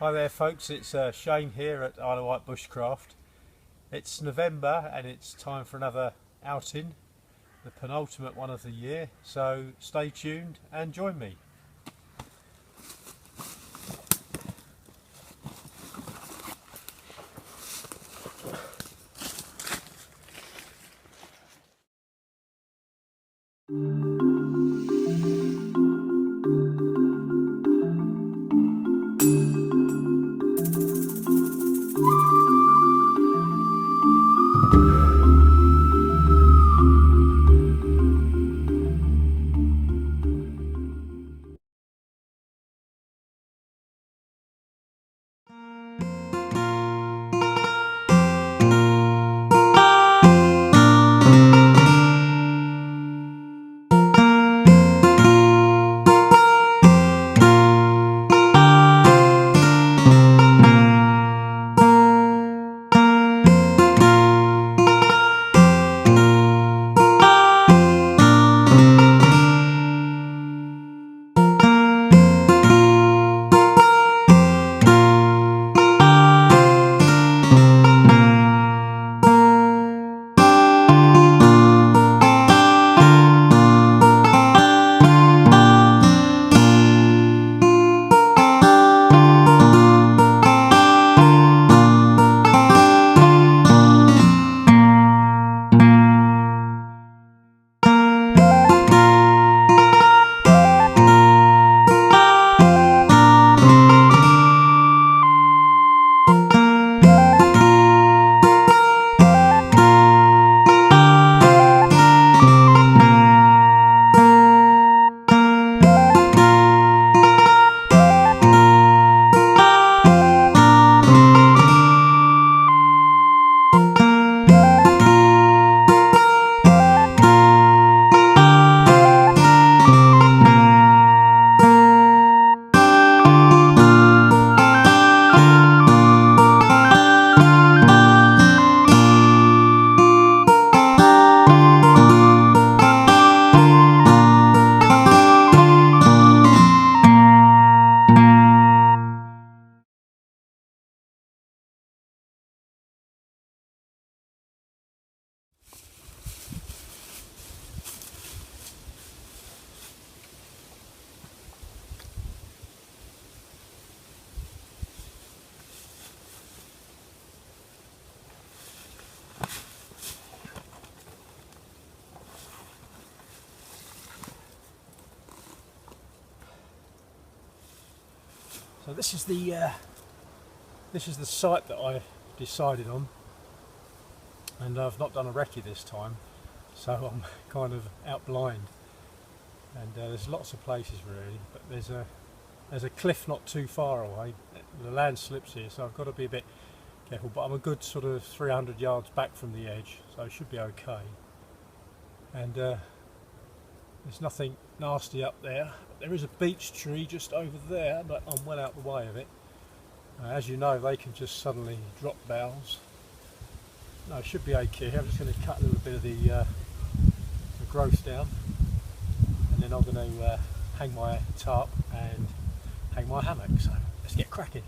Hi there folks, it's Shane here at Isle of Wight Bushcraft. It's November and it's time for another outing, the penultimate one of the year, so stay tuned and join me. So this is the site that I decided on, and I've not done a recce this time, so I'm kind of out blind. And there's lots of places really, but there's a cliff not too far away. The land slips here, so I've got to be a bit careful. But I'm a good sort of 300 yards back from the edge, so I should be okay. And there's nothing nasty up there. There is a beech tree just over there, but I'm well out the way of it. As you know, they can just suddenly drop boughs. No, it should be okay. I'm just going to cut a little bit of the growth down, and then I'm going to hang my tarp and hang my hammock. So let's get cracking.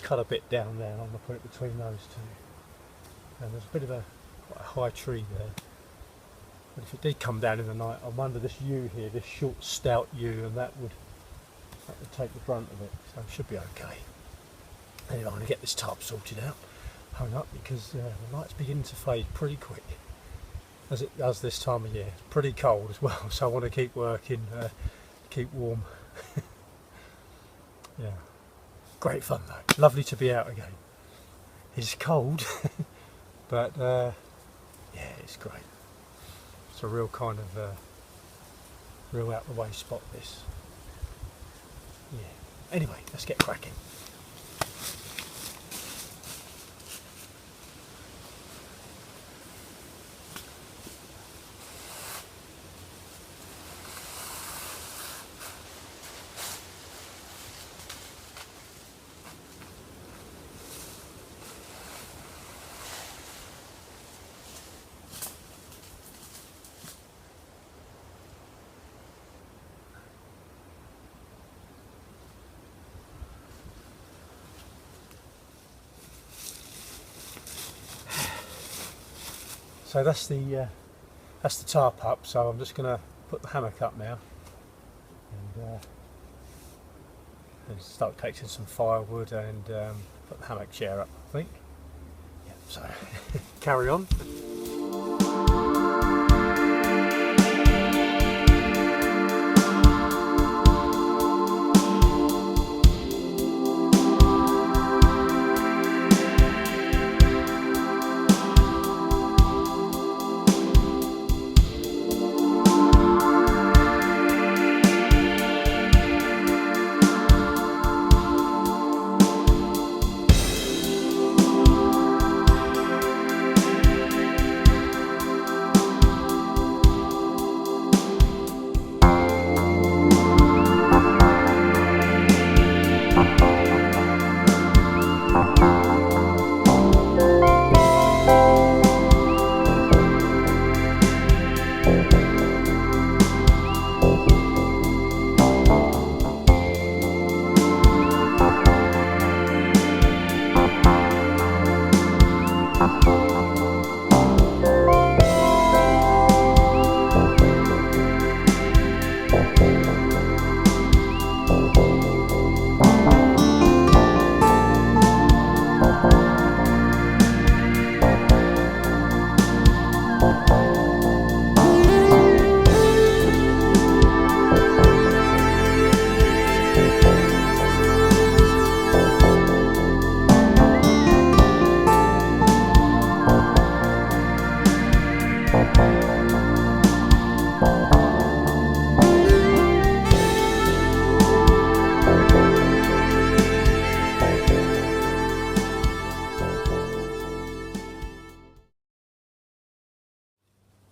Cut a bit down there, and I'm going to put it between those two. And there's a bit of quite a high tree there. But if it did come down in the night, I'm under this yew here, this short stout yew, and that would take the brunt of it, so it should be okay. Anyway, I'm going to get this tarp sorted out, hung up, because the light's beginning to fade pretty quick, as it does this time of year. It's pretty cold as well, so I want to keep working, keep warm. Yeah, great fun though. Lovely to be out again. It's cold, but yeah, it's great. It's a real kind of real out the way spot this. Yeah. Anyway, let's get cracking. So that's the tarp up. So I'm just going to put the hammock up now and start collecting some firewood and put the hammock chair up, I think. Yeah, so carry on.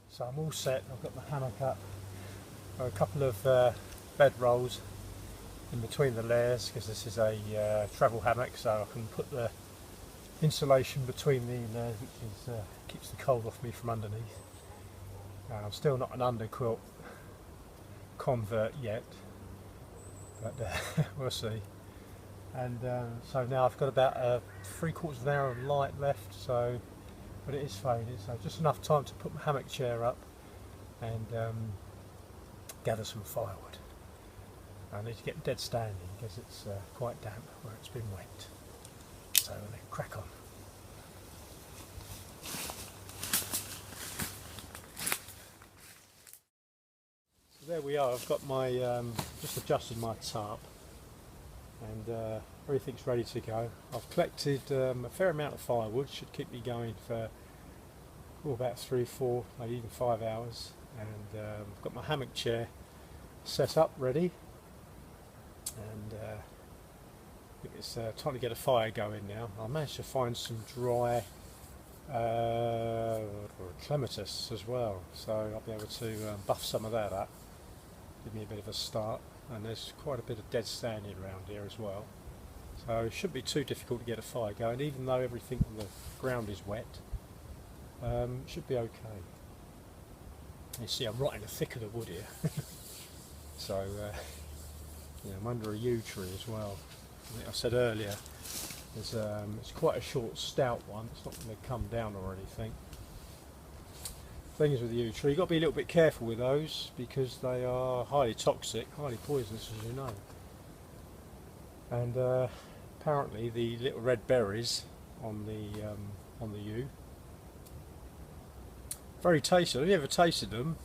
So I'm all set. I've got my hammock up. A couple of bed rolls in between the layers because this is a travel hammock, so I can put the insulation between the layers, which is, keeps the cold off me from underneath. I'm still not an underquilt convert yet, but we'll see. And so now I've got about 3/4 of an hour of light left, so but it is faded, so just enough time to put my hammock chair up and gather some firewood. I need to get dead standing because it's quite damp where it's been wet. So I'm going to crack on. So there we are. I've got my just adjusted my tarp and everything's ready to go. I've collected a fair amount of firewood, should keep me going for about 3, 4, maybe even 5 hours. And I've got my hammock chair set up ready, and I think it's time to get a fire going now. I managed to find some dry clematis as well, so I'll be able to buff some of that up, give me a bit of a start. And there's quite a bit of dead standing around here as well, so it shouldn't be too difficult to get a fire going, even though everything on the ground is wet. It should be okay. You see I'm right in the thick of the wood here. So yeah, I'm under a yew tree as well. I think I said earlier there's, it's quite a short stout one, it's not going to come down or anything. Things with the yew tree, you've got to be a little bit careful with those because they are highly toxic, highly poisonous, as you know. And apparently the little red berries on the yew, very tasty. Have you ever tasted them?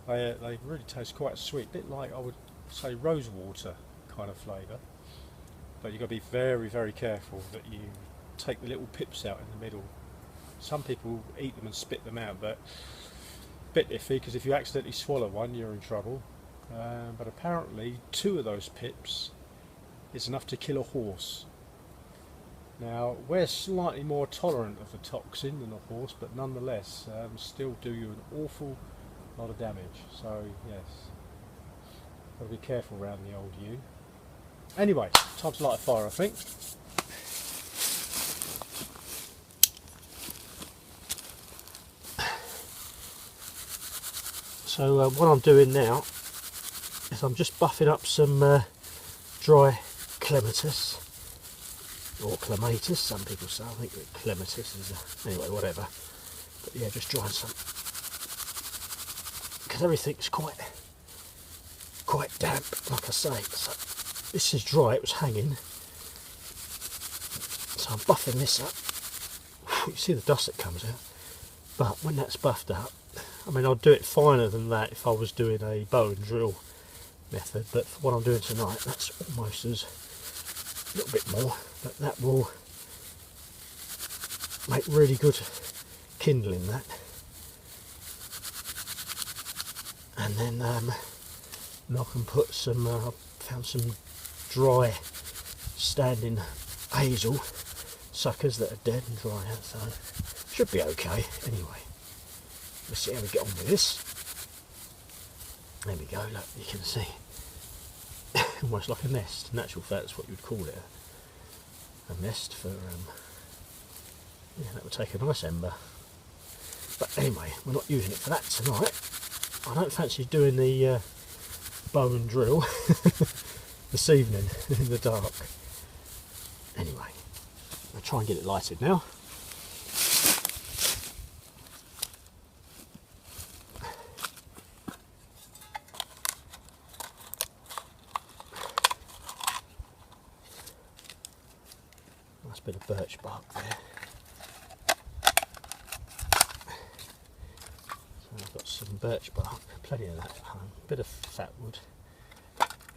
They really taste quite sweet, a bit like, I would say, rose water kind of flavour. but you've got to be very, very careful that you take the little pips out in the middle. Some people eat them and spit them out, but a bit iffy, because if you accidentally swallow one, you're in trouble. But apparently 2 of those pips is enough to kill a horse. Now, we're slightly more tolerant of the toxin than a horse, but nonetheless still do you an awful lot of damage. So yes, got to be careful around the old yew. Anyway, time to light a fire, I think. So what I'm doing now is I'm just buffing up some dry clematis, or clematis, some people say. I think that clematis is anyway, whatever. But yeah, just drying some, because everything's quite damp, like I say. So this is dry, it was hanging, so I'm buffing this up. You see the dust that comes out, but when that's buffed up, I mean, I'd do it finer than that if I was doing a bow and drill method, but for what I'm doing tonight, that's almost as a little bit more, but that will make really good kindling, that. And then I can put some, I found some dry standing hazel suckers that are dead and dry out, so should be okay. Anyway, let's see how we get on with this. There we go, look, you can see. Almost like a nest. In actual fact, that's what you would call it, a nest for, yeah, that would take a nice ember. But anyway, we're not using it for that tonight. I don't fancy doing the bow and drill this evening in the dark. Anyway, I'll try and get it lighted now. Nice bit of birch bark there. So I've got some birch bark, plenty of that at home. A bit of fat wood.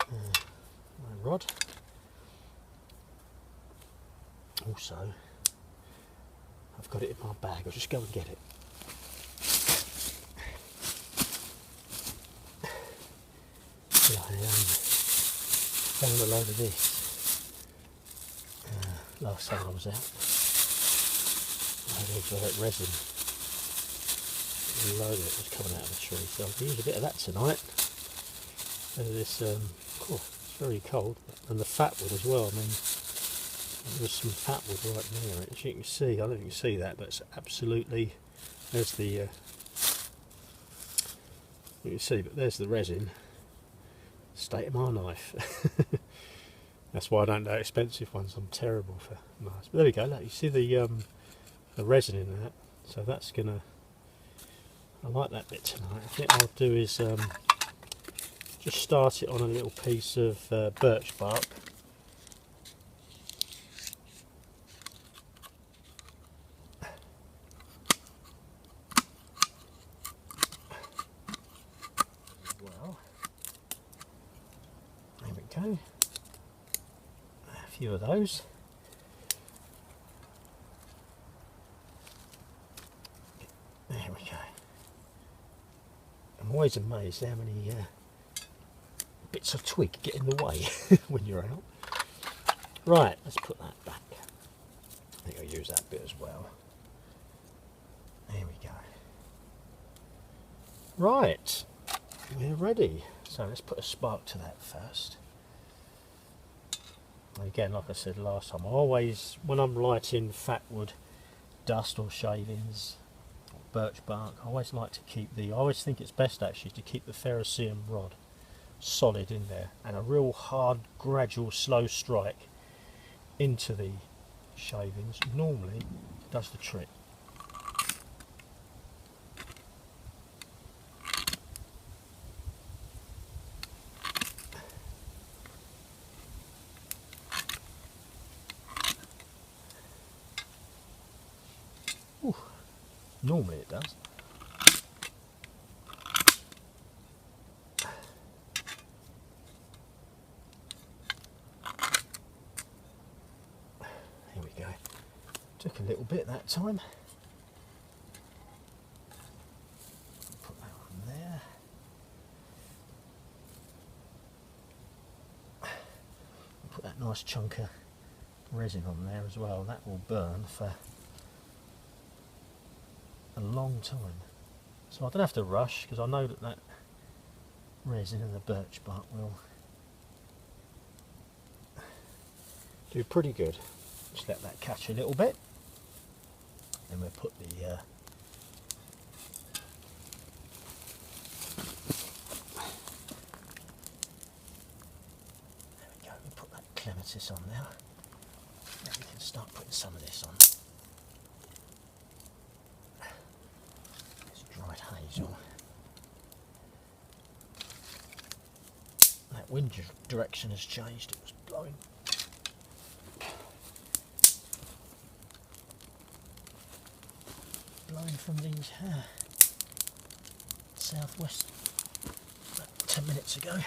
My rod. Also, I've got it in my bag. I'll just go and get it. Yeah, I found a load of this last time I was out. That resin, a load of it was coming out of the tree, so I'll use a bit of that tonight. And this, oh, it's very cold, and the fat wood as well. I mean, there's some fat wood right near it. As you can see, I don't know if you can see that, but it's absolutely, there's the, you can see, but there's the resin. State of my knife. That's why I don't do expensive ones. I'm terrible for knives. But there we go. Look, you see the resin in that. So that's gonna. I like that bit tonight. I think what I'll do is just start it on a little piece of birch bark. Well, there we go. A few of those. There we go. I'm always amazed how many bits of twig get in the way when you're out. Right, let's put that back. I think I'll use that bit as well. There we go. Right, we're ready. So let's put a spark to that first. Again, like I said last time, I always, when I'm lighting fat wood, dust or shavings, or birch bark, I always like to keep I always think it's best actually to keep the ferrocerium rod solid in there, and a real hard, gradual, slow strike into the shavings normally does the trick. Ooh, normally it does. little bit that time. Put that on there. Put that nice chunk of resin on there as well. That will burn for a long time. So I don't have to rush because I know that that resin and the birch bark will do pretty good. Just let that catch a little bit. Then we'll put the there we go, we'll put that clematis on now. Then we can start putting some of this on. This dried hazel. That wind direction has changed, it was blowing. Blowing from these southwest about 10 minutes ago.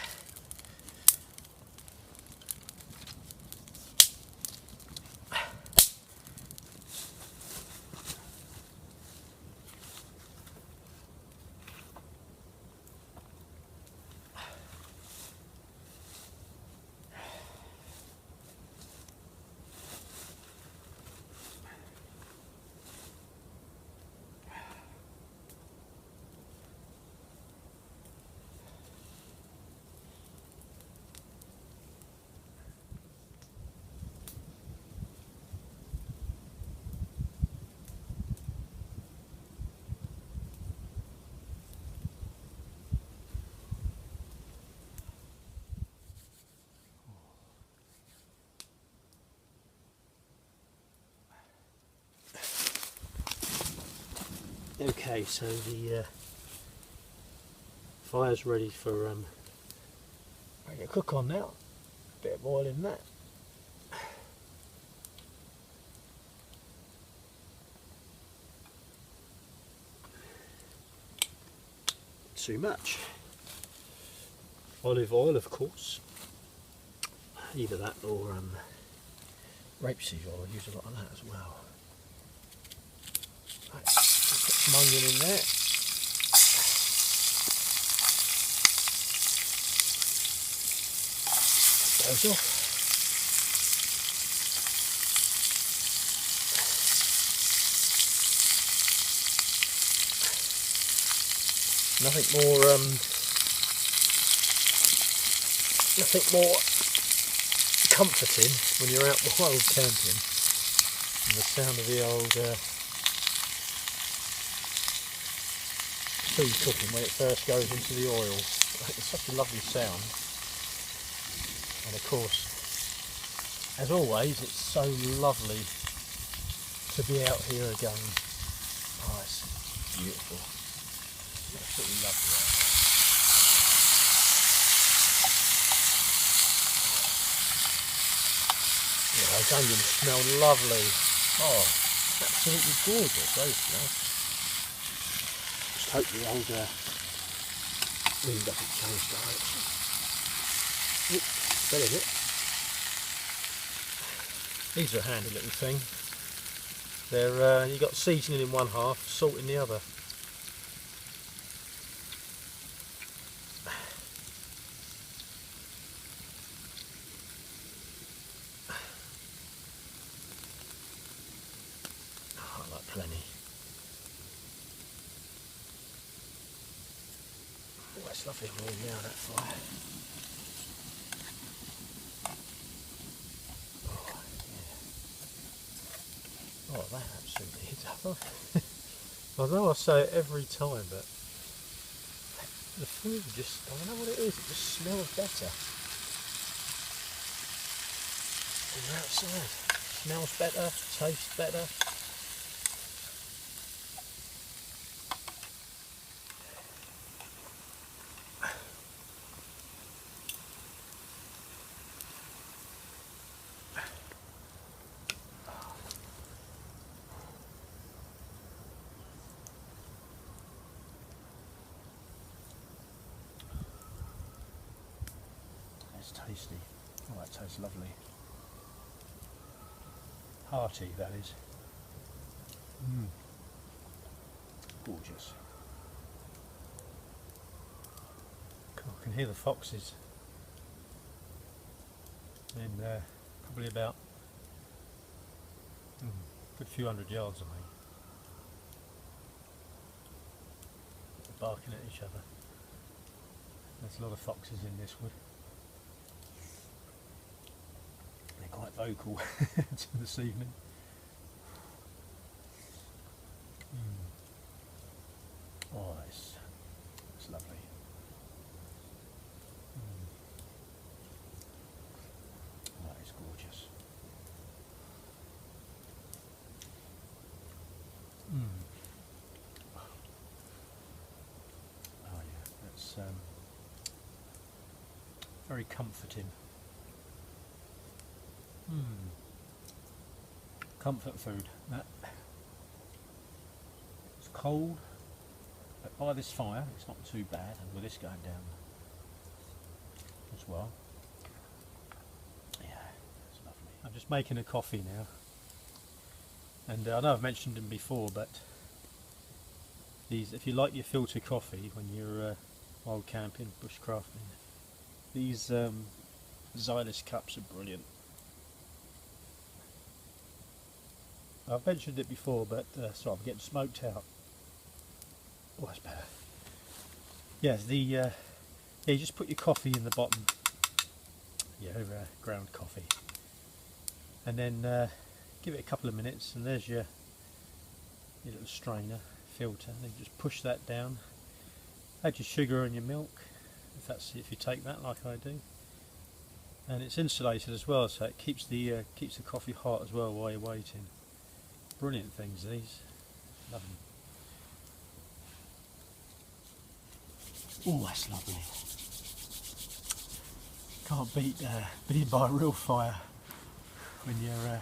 Okay, so the fire's ready for make a cook on now. A bit of oil in that. Too much. Olive oil, of course. Either that or rapeseed oil. I use a lot of that as well. Right, put some onion in there. Goes off. Nothing more comforting when you're out wild camping than the sound of the old food cooking when it first goes into the oil. It's such a lovely sound. And of course, as always, it's so lovely to be out here again. Oh, it's beautiful. Absolutely lovely. Yeah, those onions smell lovely. Oh, absolutely gorgeous, those smell. Just hope the old wind doesn't change direction. Oops, fell in it. These are a handy little thing. They're you got seasoning in one half, salt in the other. Plenty. Oh, it's lovely and warm now, that fire. Oh, yeah. Oh, that absolutely hits up. I know I say it every time, but the food just, I don't know what it is, it just smells better. When you're outside, smells better, tastes better. Tasty. Oh, that tastes lovely. Hearty, that is. Gorgeous. I can hear the foxes. And probably about a good few hundred yards away. They're barking at each other. There's a lot of foxes in this wood. They're quite vocal this evening. Oh, it's lovely. Oh, that is gorgeous. Oh yeah, that's very comforting. Comfort food. That. It's cold, but by this fire it's not too bad, and with this going down as well. Yeah, it's lovely. I'm just making a coffee now, and I know I've mentioned them before, but these, if you like your filter coffee when you're wild camping, bushcrafting, these Xylus cups are brilliant. I've mentioned it before, but sorry, I'm getting smoked out. Oh, that's better. Yeah, yeah, you just put your coffee in the bottom, ground coffee, and then give it a couple of minutes, and there's your little strainer filter. Then you just push that down. Add your sugar and your milk, if you take that like I do, and it's insulated as well, so it keeps the coffee hot as well while you're waiting. Brilliant things, these. Love them. Oh, that's lovely. Can't beat being by a real fire when you're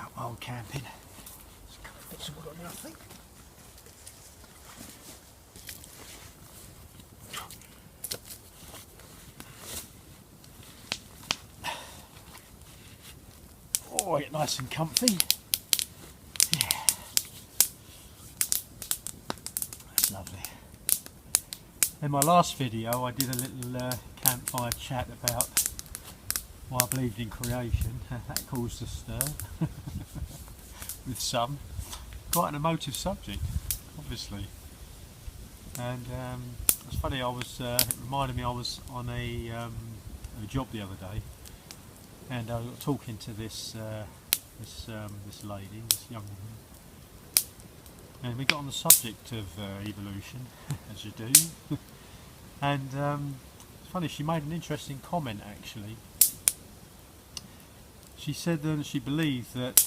out wild camping. There's a couple of bits of wood on there, I think. Oh, I get nice and comfy. Lovely. In my last video I did a little campfire chat about why I believed in creation. That caused a stir with some. Quite an emotive subject, obviously. And it's funny, it reminded me I was on a job the other day, and I was talking to this lady, this young woman. And we got on the subject of evolution, as you do, and it's funny, she made an interesting comment actually. She said that she believed that,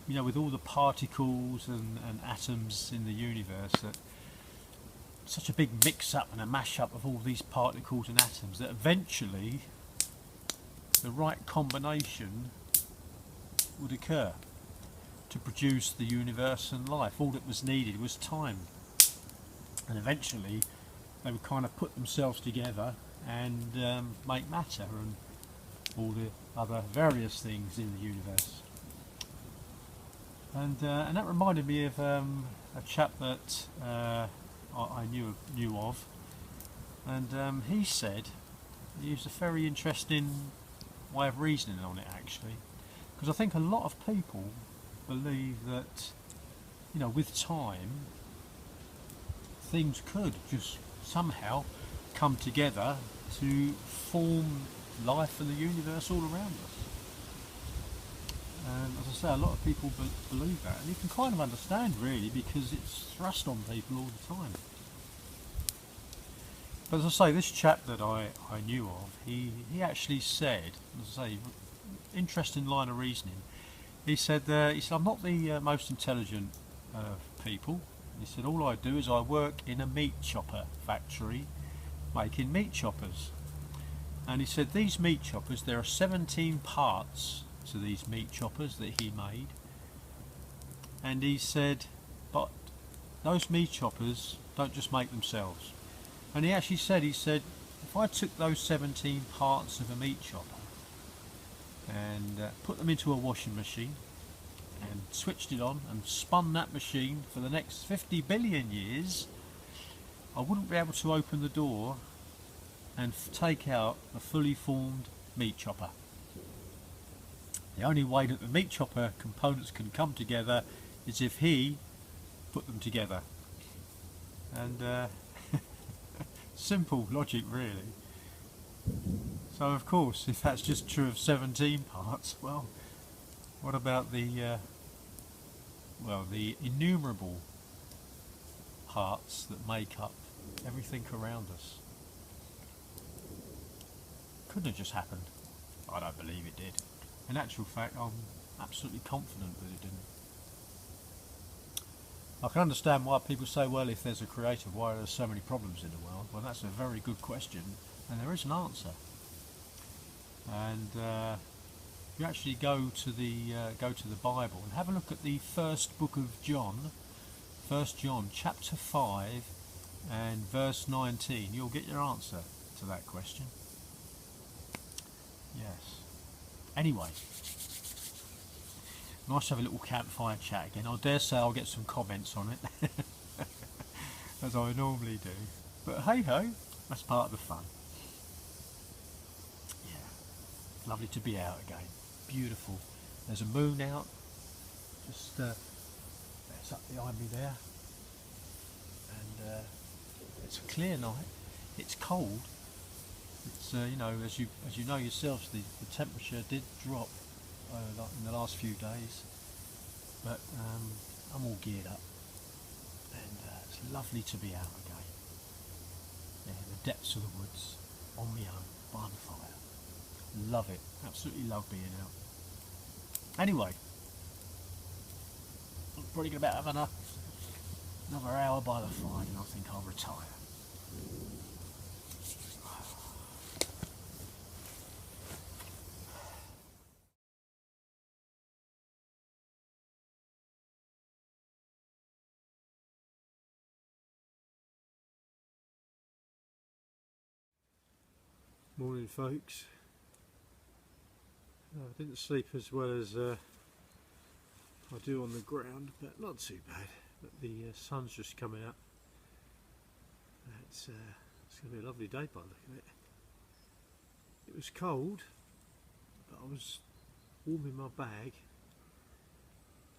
with all the particles and atoms in the universe, that such a big mix-up and a mash-up of all these particles and atoms, that eventually the right combination would occur to produce the universe and life. All that was needed was time, and eventually they would kind of put themselves together and make matter and all the other various things in the universe. And that reminded me of a chap that I knew of, and he said, he used a very interesting way of reasoning on it actually, because I think a lot of people believe that, with time things could just somehow come together to form life and the universe all around us. And as I say, a lot of people believe that, and you can kind of understand really, because it's thrust on people all the time. But as I say, this chap that I knew of, he actually said, as I say, interesting line of reasoning. He said, I'm not the most intelligent people. He said, all I do is I work in a meat chopper factory making meat choppers. And he said, these meat choppers, there are 17 parts to these meat choppers that he made. And he said, but those meat choppers don't just make themselves. And he actually said, if I took those 17 parts of a meat chopper and put them into a washing machine and switched it on and spun that machine for the next 50 billion years, I wouldn't be able to open the door and take out a fully formed meat chopper. The only way that the meat chopper components can come together is if he put them together. And simple logic, really. So of course, if that's just true of 17 parts, well, what about the innumerable parts that make up everything around us? Couldn't have just happened. I don't believe it did. In actual fact, I'm absolutely confident that it didn't. I can understand why people say, well, if there's a creator, why are there so many problems in the world? Well, that's a very good question, and there is an answer. And you actually go to the Bible and have a look at the first book of John, 1 John chapter 5 and verse 19. You'll get your answer to that question. Yes. Anyway, nice to have a little campfire chat again. I dare say I'll get some comments on it, as I normally do. But hey ho, that's part of the fun. Yeah, lovely to be out again. Beautiful. There's a moon out. Just it's up behind me there, and it's a clear night. It's cold. It's you know, as you know yourselves, the temperature did drop in the last few days, but I'm all geared up, and it's lovely to be out again. Yeah, in the depths of the woods, on my own, by the fire. Love it. Absolutely love being out. Anyway, I'm probably going to have another hour by the fire, and I think I'll retire. Morning, folks. I didn't sleep as well as I do on the ground, but not too bad. But the sun's just coming up. It's going to be a lovely day by looking at it. It was cold, but I was warming my bag.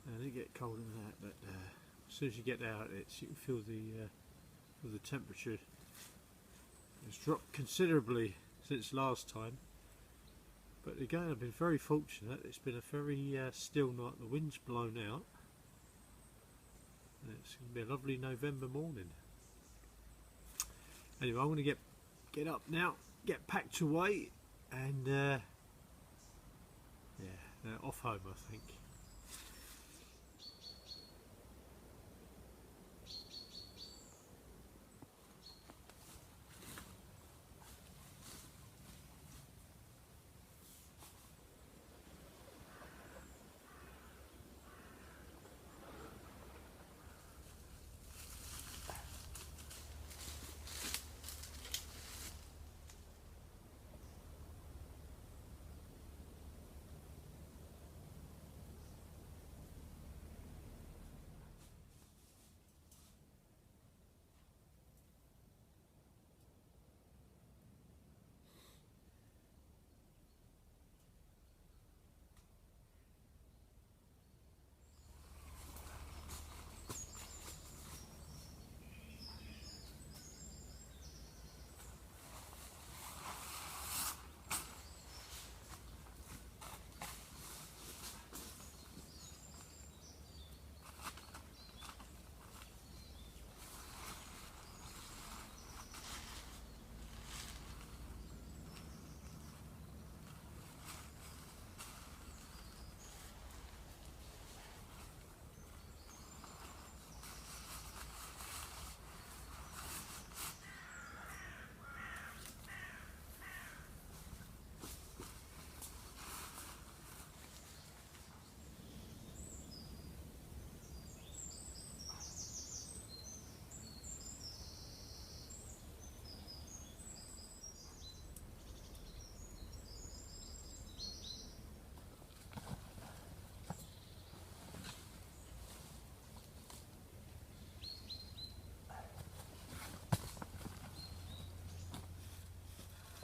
I didn't get colder than that, but as soon as you get out, you can feel the temperature has dropped considerably since last time. But again, I've been very fortunate. It's been a very still night. The wind's blown out, and it's going to be a lovely November morning. Anyway, I'm going to get up now, get packed away, and off home, I think.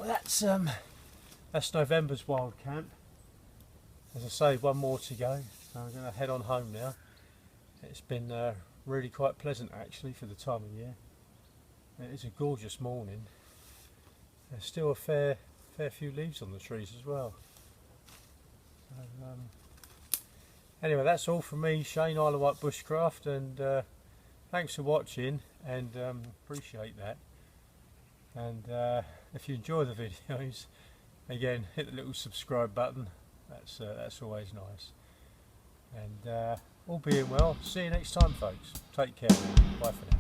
Well, that's November's wild camp. As I say, one more to go. So I'm going to head on home now. It's been really quite pleasant actually for the time of year. It is a gorgeous morning. There's still a fair few leaves on the trees as well. So, anyway, that's all from me, Shane, Isle of Wight Bushcraft, and thanks for watching, and appreciate that. And if you enjoy the videos, again, hit the little subscribe button. That's always nice. And all being well, see you next time, folks. Take care. Bye for now.